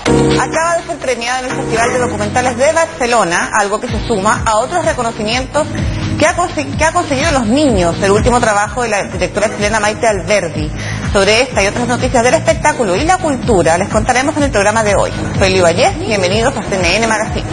Acaba de ser premiada en el Festival de Documentales de Barcelona, algo que se suma a otros reconocimientos que ha conseguido Los Niños, el último trabajo de la directora chilena Maite Alberdi. Sobre esta y otras noticias del espectáculo y la cultura les contaremos en el programa de hoy. Soy Liu Vallés, bienvenidos a CNN Magazine.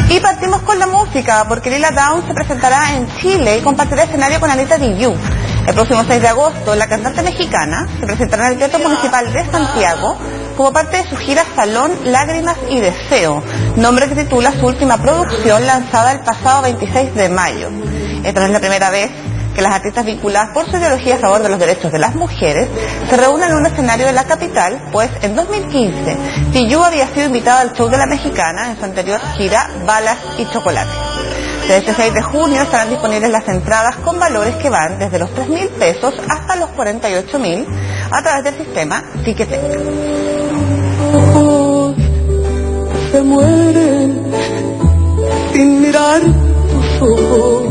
Y partimos con la música, porque Lila Downs se presentará en Chile y compartirá escenario con Anita Tijoux. El próximo 6 de agosto, la cantante mexicana se presentará en el Teatro Municipal de Santiago como parte de su gira Salón, Lágrimas y Deseo, nombre que titula su última producción lanzada el pasado 26 de mayo. Esta no es la primera vez que las artistas vinculadas por su ideología a favor de los derechos de las mujeres se reúnen en un escenario de la capital, pues en 2015 Tijoux había sido invitada al show de la mexicana en su anterior gira Balas y Chocolate. Desde este 6 de junio estarán disponibles las entradas con valores que van desde los 3.000 pesos hasta los 48.000 a través del sistema Ticketek. Se mueren sin mirar tus ojos.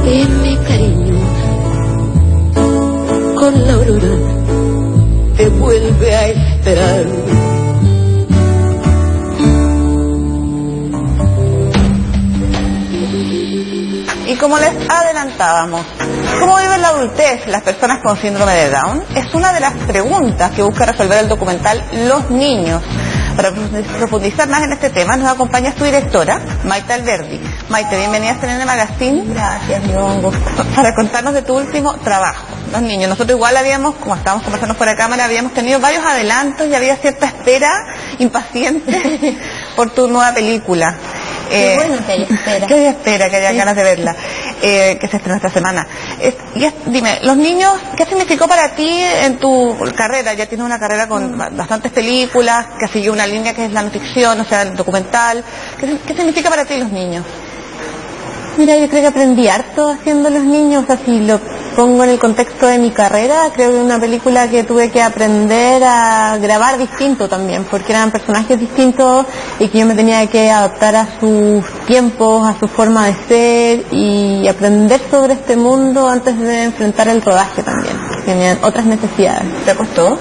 Dime cariño, con la aurora te vuelve a esperar. Y como les adelantábamos, ¿cómo viven la adultez las personas con síndrome de Down? Es una de las preguntas que busca resolver el documental Los Niños. Para profundizar más en este tema nos acompaña su directora, Maite Alberdi. Maite, bienvenida a CNN Magazine. Gracias, un gusto. Para contarnos de tu último trabajo, Los Niños. Nosotros igual habíamos, como estábamos conversando fuera de cámara, habíamos tenido varios adelantos y había cierta espera impaciente por tu nueva película. Qué bueno que haya espera. Que haya espera, que haya ganas de verla, que se estrenó esta semana. Dime, Los Niños, ¿qué significó para ti en tu carrera? Ya tienes una carrera con bastantes películas, que siguió una línea que es la no ficción, o sea, el documental. ¿Qué significa para ti Los Niños? Mira, yo creo que aprendí harto haciendo Los Niños, o sea, si lo pongo en el contexto de mi carrera, creo que es una película que tuve que aprender a grabar distinto también, porque eran personajes distintos y que yo me tenía que adaptar a sus tiempos, a su forma de ser y aprender sobre este mundo antes de enfrentar el rodaje también, que tenían otras necesidades. ¿Te costó?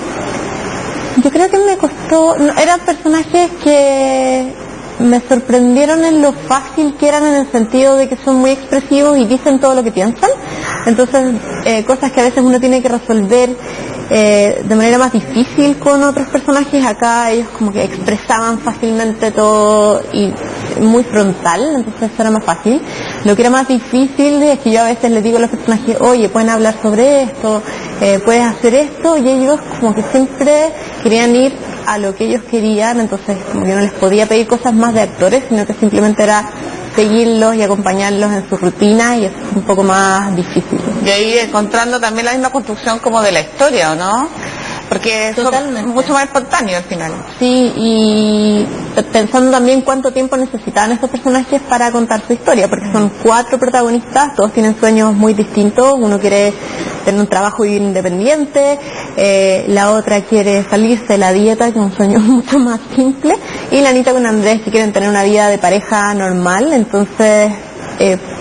Yo creo que me costó, eran personajes que me sorprendieron en lo fácil que eran, en el sentido de que son muy expresivos y dicen todo lo que piensan. Entonces, cosas que a veces uno tiene que resolver de manera más difícil con otros personajes, acá ellos como que expresaban fácilmente todo y muy frontal, entonces eso era más fácil. Lo que era más difícil es que yo a veces les digo a los personajes, oye, pueden hablar sobre esto, puedes hacer esto, y ellos como que siempre querían ir a lo que ellos querían, entonces como que no les podía pedir cosas más de actores, sino que simplemente era seguirlos y acompañarlos en su rutina, y es un poco más difícil. Y ahí encontrando también la misma construcción como de la historia, ¿o no? Porque es mucho más espontáneo al final. Sí, y pensando también cuánto tiempo necesitaban estos personajes para contar su historia, porque son 4 protagonistas, todos tienen sueños muy distintos. Uno quiere tener un trabajo independiente, la otra quiere salirse de la dieta, que es un sueño mucho más simple, y la Anita con Andrés, que quieren tener una vida de pareja normal. Entonces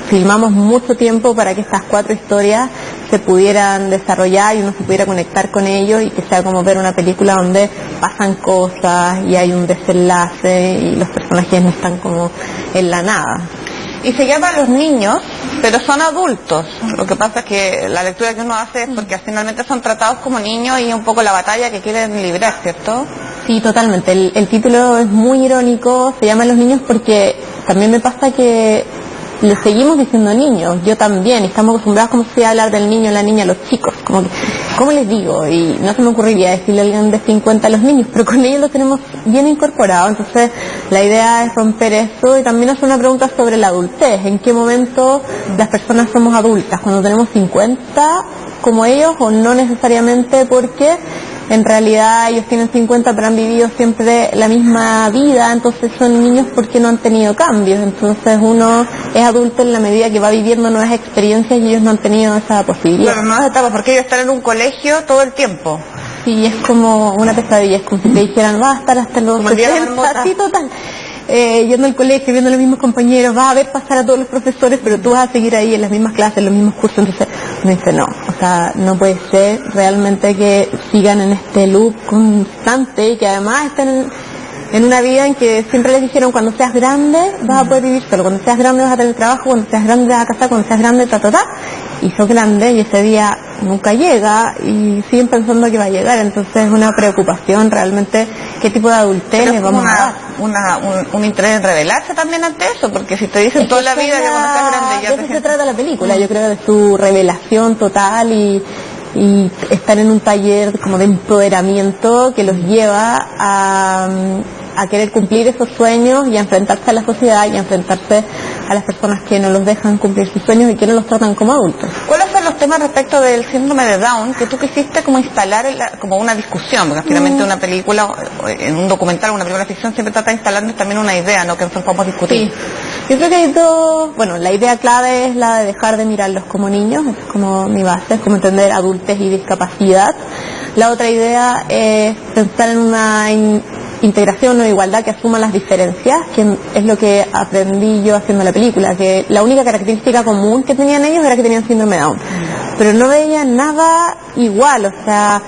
filmamos mucho tiempo para que estas 4 historias se pudieran desarrollar y uno se pudiera conectar con ellos, y que sea como ver una película donde pasan cosas y hay un desenlace y los personajes no están como en la nada. Y se llama Los Niños, pero son adultos. Lo que pasa es que la lectura que uno hace es porque finalmente son tratados como niños y un poco la batalla que quieren librar, ¿cierto? Sí, totalmente. El título es muy irónico, se llama Los Niños porque también me pasa que le seguimos diciendo niños, yo también, estamos acostumbrados como si a hablar del niño, la niña, los chicos, como que, ¿cómo les digo? Y no se me ocurriría decirle a alguien de 50 a los niños, pero con ellos lo tenemos bien incorporado. Entonces la idea es romper eso y también hacer una pregunta sobre la adultez, ¿en qué momento las personas somos adultas? ¿Cuando tenemos 50 como ellos o no necesariamente? Porque en realidad ellos tienen 50 pero han vivido siempre la misma vida, entonces son niños porque no han tenido cambios. Entonces uno es adulto en la medida que va viviendo nuevas experiencias y ellos no han tenido esa posibilidad. Pero nuevas etapas, porque ellos están en un colegio todo el tiempo. Sí, es como una pesadilla, es como si te dijeran, vas a estar hasta los 60, así total. Yendo al colegio, viendo a los mismos compañeros, vas a ver pasar a todos los profesores, pero tú vas a seguir ahí en las mismas clases, en los mismos cursos. Entonces uno dice, no, o O sea, no puede ser realmente que sigan en este loop constante y que además estén en una vida en que siempre les dijeron cuando seas grande vas a poder vivir solo, cuando seas grande vas a tener trabajo, cuando seas grande vas a casar, cuando seas grande y sos grande y ese día nunca llega y siguen pensando que va a llegar. Entonces es una preocupación realmente qué tipo de adultez les vamos a dar. Un interés en rebelarse también ante eso, porque si te dicen toda la vida que cuando seas grande ya de eso se trata la película, yo creo, de su revelación total y estar en un taller como de empoderamiento que los lleva a querer cumplir esos sueños y a enfrentarse a la sociedad y a enfrentarse a las personas que no los dejan cumplir sus sueños y que no los tratan como adultos. ¿Cuáles son los temas respecto del síndrome de Down que tú quisiste como instalar como una discusión? Porque finalmente una película, en un documental, una película de ficción siempre trata de instalarnos también una idea, ¿no? Que nosotros podemos discutir. Sí. Yo creo que hay dos, la idea clave es la de dejar de mirarlos como niños, es como mi base, es como entender adultez y discapacidad. La otra idea es pensar en una integración o igualdad que asuma las diferencias, que es lo que aprendí yo haciendo la película, que la única característica común que tenían ellos era que tenían síndrome de Down, pero no veían nada igual, o sea,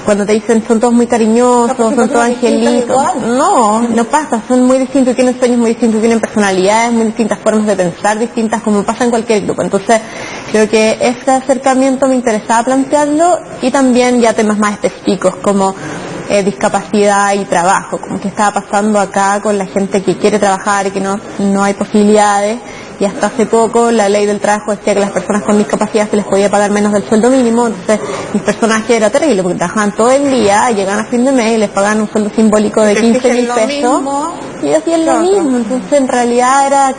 cuando te dicen son todos muy cariñosos, son todos angelitos, no pasa, son muy distintos, tienen sueños muy distintos, tienen personalidades muy distintas, formas de pensar distintas, como pasa en cualquier grupo. Entonces creo que ese acercamiento me interesaba plantearlo, y también ya temas más específicos como discapacidad y trabajo, como que estaba pasando acá con la gente que quiere trabajar y que no hay posibilidades, y hasta hace poco la ley del trabajo decía que las personas con discapacidad se les podía pagar menos del sueldo mínimo. Entonces mis personajes era terrible porque trabajaban todo el día, llegaban a fin de mes y les pagaban un sueldo simbólico de 15.000 pesos y hacían lo mismo. Entonces en realidad era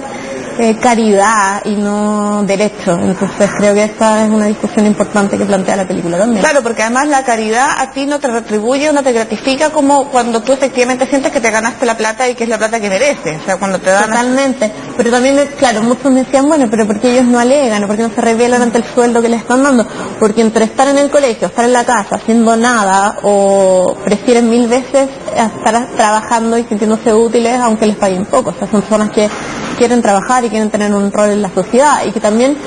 caridad y no derecho. Entonces creo que esta es una discusión importante que plantea la película también. Claro, porque además la caridad a ti no te retribuye o no te gratifica como cuando tú efectivamente sientes que te ganaste la plata y que es la plata que mereces. O sea, cuando te dan... Totalmente. Pero también, claro, muchos me decían, bueno, pero ¿por qué ellos no alegan? ¿O por qué no se rebelan ante el sueldo que les están dando? Porque entre estar en el colegio, estar en la casa, haciendo nada, o prefieren 1000 veces estar trabajando y sintiéndose útiles aunque les paguen poco. O sea, son personas que quieren trabajar y quieren tener un rol en la sociedad, y que también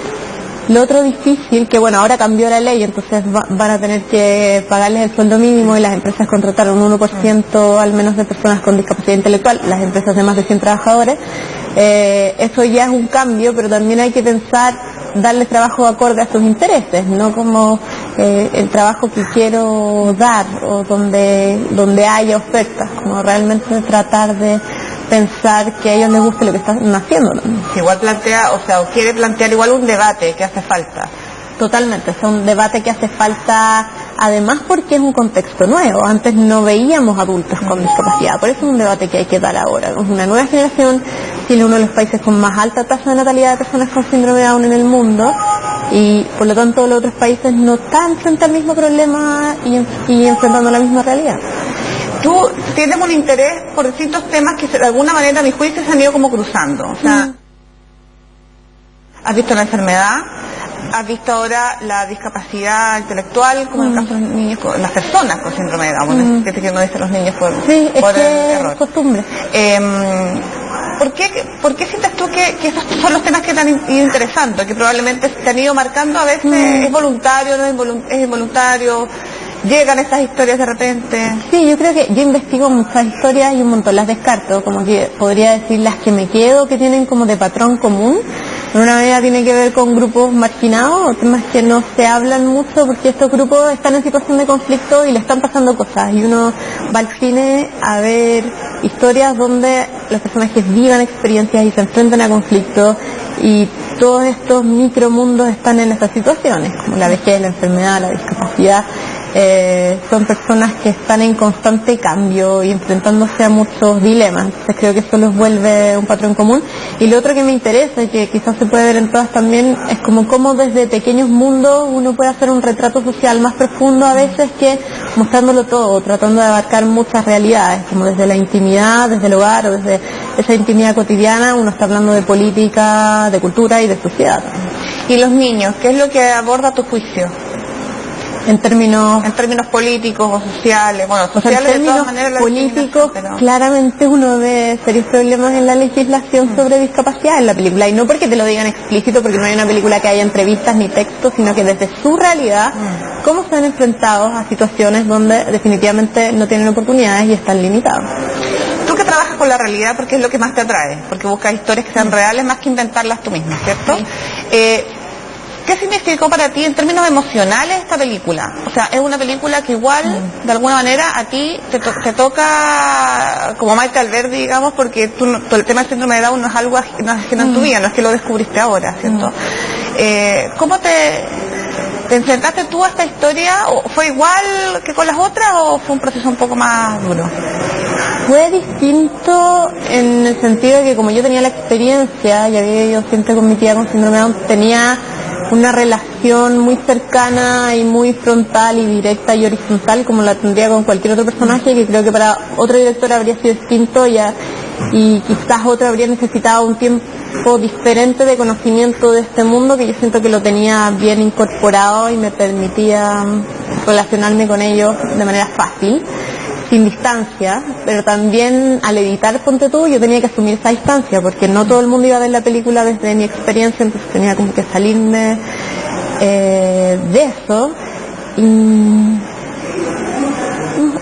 lo otro difícil, que bueno, ahora cambió la ley, entonces van a tener que pagarles el sueldo mínimo y las empresas contrataron un 1% al menos de personas con discapacidad intelectual, las empresas de más de 100 trabajadores. Eso ya es un cambio, pero también hay que pensar darles trabajo acorde a sus intereses, no como el trabajo que quiero dar o donde haya ofertas, como realmente tratar de pensar que a ellos les guste lo que están haciendo, ¿no? Igual plantea, o quiere plantear igual un debate que hace falta. Totalmente, es un debate que hace falta, además porque es un contexto nuevo. Antes no veíamos adultos con discapacidad, por eso es un debate que hay que dar ahora. Es una nueva generación, Chile es uno de los países con más alta tasa de natalidad de personas con síndrome de Down en el mundo, y por lo tanto los otros países no están frente al mismo problema y enfrentando la misma realidad. Tú tienes un interés por distintos temas que de alguna manera a mi juicio se han ido como cruzando. O sea, has visto la enfermedad, has visto ahora la discapacidad intelectual, como en el caso de los niños, las personas con síndrome de Down, que no dicen los niños por es error. Costumbre. ¿Por qué sientes tú que esos son los temas que te han ido interesando, que probablemente te han ido marcando? A veces es voluntario, no es involuntario, llegan estas historias de repente. Sí, yo creo que yo investigo muchas historias y un montón las descarto, como que podría decir las que me quedo, que tienen como de patrón común. De una manera tiene que ver con grupos marginados, o temas que no se hablan mucho porque estos grupos están en situación de conflicto y le están pasando cosas, y uno va al cine a ver historias donde los personajes vivan experiencias y se enfrentan a conflictos, y todos estos micromundos están en estas situaciones, como la vejez, la enfermedad, la discapacidad. Son personas que están en constante cambio y enfrentándose a muchos dilemas. Entonces creo que eso los vuelve un patrón común. Y lo otro que me interesa y que quizás se puede ver en todas también es como cómo desde pequeños mundos uno puede hacer un retrato social más profundo a veces que mostrándolo todo, tratando de abarcar muchas realidades, como desde la intimidad, desde el hogar, o desde esa intimidad cotidiana uno está hablando de política, de cultura y de sociedad. ¿Y los niños? ¿Qué es lo que aborda tu juicio? En términos políticos o sociales, bueno, O sea, en sociales de términos todas maneras la políticos, discriminación, pero- claramente uno ve serios problemas en la legislación sobre discapacidad en la película, y no porque te lo digan explícito, porque no hay una película que haya entrevistas ni textos, sino que desde su realidad, cómo se han enfrentado a situaciones donde definitivamente no tienen oportunidades y están limitados. Tú que trabajas con la realidad, porque es lo que más te atrae, porque buscas historias que sean reales más que inventarlas tú misma, ¿cierto? Sí. ¿Qué significó para ti en términos emocionales esta película? O sea, es una película que igual, de alguna manera, a ti te toca como Maite Alberdi, digamos, porque el tema del síndrome de Down no es algo ajeno en tu vida, no es que lo descubriste ahora, ¿cierto? ¿Cómo te enfrentaste tú a esta historia? ¿O fue igual que con las otras o fue un proceso un poco más duro? Fue distinto en el sentido de que como yo tenía la experiencia, y había ido siempre con mi tía con síndrome de Down, tenía una relación muy cercana y muy frontal y directa y horizontal como la tendría con cualquier otro personaje, que creo que para otro director habría sido distinto y quizás otro habría necesitado un tiempo diferente de conocimiento de este mundo, que yo siento que lo tenía bien incorporado y me permitía relacionarme con ellos de manera fácil, sin distancia, pero también al editar Ponte Tú yo tenía que asumir esa distancia, porque no todo el mundo iba a ver la película desde mi experiencia, entonces tenía como que salirme de eso. Y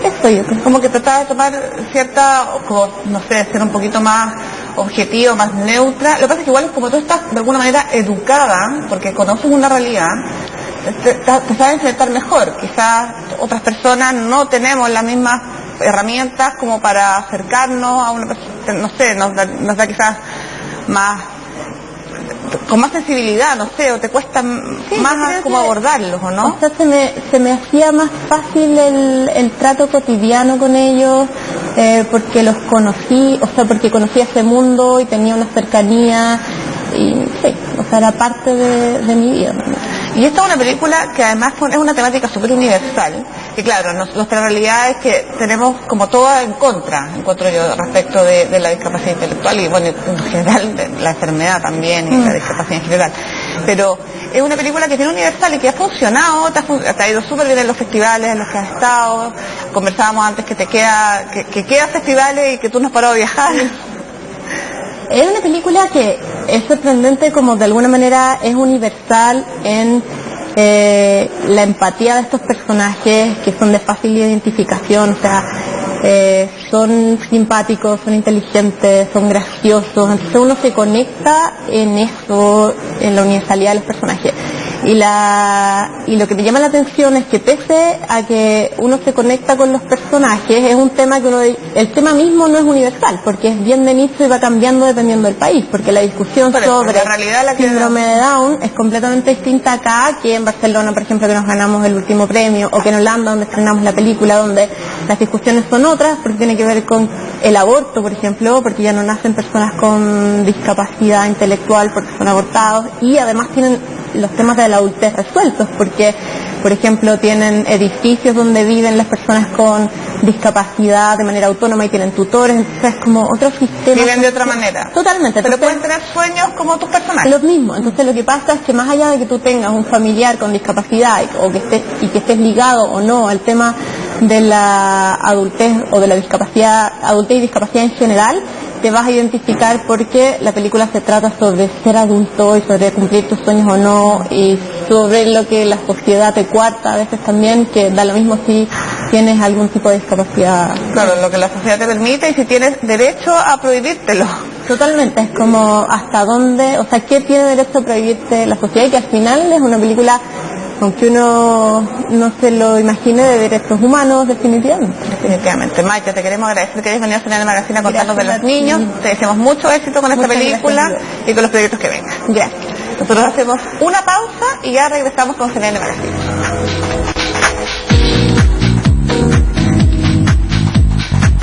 eso yo creo. Como que trataba de tomar cierta, como, no sé, ser un poquito más objetivo, más neutra. Lo que pasa es que igual como tú estás de alguna manera educada, porque conoces una realidad, te sabes enfrentar mejor. Quizás otras personas no tenemos las mismas herramientas como para acercarnos a una persona, no sé, nos da quizás más, con más sensibilidad, no sé, o te cuesta más como abordarlos, ¿o no? O sea, se me hacía más fácil el trato cotidiano con ellos, porque los conocí, o sea, porque conocía ese mundo y tenía una cercanía, y sí, o sea, era parte de mi vida. Y esta es una película que además es una temática súper universal, que claro, nuestra realidad es que tenemos como todo en contra, encuentro yo, respecto de la discapacidad intelectual y bueno, en general de la enfermedad también y la discapacidad en general. Pero es una película que tiene universal y que ha funcionado, te ha ido súper bien en los festivales en los que has estado. Conversábamos antes que queda festivales y que tú no has parado de viajar. Es una película que es sorprendente, como de alguna manera es universal en la empatía de estos personajes que son de fácil identificación, o sea, son simpáticos, son inteligentes, son graciosos, entonces uno se conecta en eso, en la universalidad de los personajes. Y lo que me llama la atención es que pese a que uno se conecta con los personajes, es un tema que el tema mismo no es universal, porque es bien de nicho y va cambiando dependiendo del país, porque la discusión sobre síndrome de Down es completamente distinta acá que en Barcelona, por ejemplo, que nos ganamos el último premio, o que en Holanda, donde estrenamos la película, donde las discusiones son otras, porque tiene que ver con el aborto, por ejemplo, porque ya no nacen personas con discapacidad intelectual porque son abortados, y además tienen los temas de la adultez resueltos, porque por ejemplo tienen edificios donde viven las personas con discapacidad de manera autónoma y tienen tutores, entonces es como otro sistema. Viven de otra manera. Totalmente. Pero pueden tener sueños como tus personajes. Lo mismo, entonces lo que pasa es que más allá de que tú tengas un familiar con discapacidad que estés ligado o no al tema de la adultez o de la discapacidad, adultez y discapacidad en general, te vas a identificar porque la película se trata sobre ser adulto y sobre cumplir tus sueños o no, y sobre lo que la sociedad te cuarta a veces también, que da lo mismo si tienes algún tipo de discapacidad. Claro, lo que la sociedad te permite y si tienes derecho a prohibírtelo. Totalmente, es como hasta dónde, o sea, qué tiene derecho a prohibirte la sociedad, y que al final es una película, aunque uno no se lo imagine, de derechos humanos, definitivamente. Definitivamente. Maite, te queremos agradecer que hayas venido a Selene Magazine a contarnos de los niños. Te deseamos mucho éxito con esta película y con los proyectos que vengan. Gracias. Nosotros hacemos una pausa y ya regresamos con Selene Magazine.